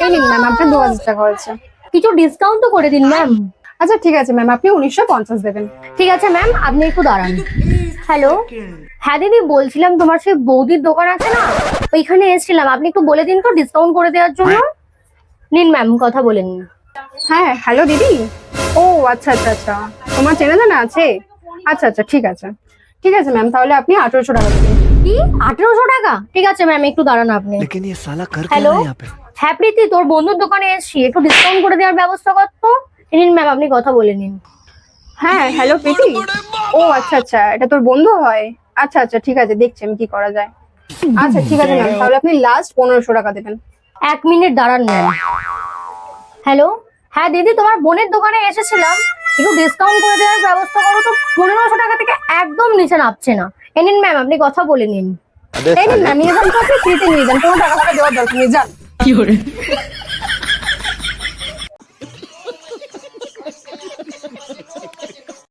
এই নিন ম্যাম, আপনার 2000 টাকা হয়েছে। কিছু ডিসকাউন্ট তো করে দিন ম্যাম। আচ্ছা ঠিক আছে ম্যাম, আপনি 1950 দেবেন। ঠিক আছে ম্যাম, আপনি একটু দাঁড়ান। হ্যালো, হ্যাঁ দিদি, বলছিলাম তোমার সেই বৌদির দোকান আছে না, ওইখানে এসেছিলাম, আপনি একটু বলে দিন তো ডিসকাউন্ট করে দেওয়ার জন্য। নিন ম্যাম, কথা বলে নিন। হ্যাঁ হ্যালো দিদি। ও আচ্ছা আচ্ছা আচ্ছা, তোমার চেনা জানা আছে? আচ্ছা আচ্ছা ঠিক আছে, ঠিক আছে ম্যাম, তাহলে আপনি 1800 টাকা দেবেন। কি, 1800 টাকা? ঠিক আছে ম্যাম, একটু দাঁড়ান আপনি। लेकिन ये साला कर क्या হ্যালো, रहा है यहाँ पे? হ্যাঁ প্রীতি, তোর বন্ধুর দোকানে এসেছি, একটু ডিসকাউন্ট করে দেওয়ার ব্যবস্থা কর তো। নিন ম্যাম, আপনি কথা বলে নিন। হ্যাঁ হ্যালো প্রীতি। ও আচ্ছা আচ্ছা, এটা তোর বন্ধু হয়? আচ্ছা আচ্ছা ঠিক আছে, দেখছি আমি কি করা যায়। আচ্ছা ঠিক আছে ম্যাম, তাহলে আপনি লাস্ট 1500 টাকা দেবেন। 1 মিনিট দাঁড়ান ম্যাম। হ্যালো, হ্যাঁ দিদি, তোমার বোনের দোকানে এসেছিলাম, একটু ডিসকাউন্ট করে দেওয়ার ব্যবস্থা করো তো। 1500 টাকা থেকে একদম নিচে নামছে না। এ নিন ম্যাম, আপনি কথা বলে নিন। এই নিন ম্যাম, নিয়ে যান তো, আপনি ফ্রিতে নিয়ে যান, কোনো টাকা দেওয়ার দরকার নেই, যান।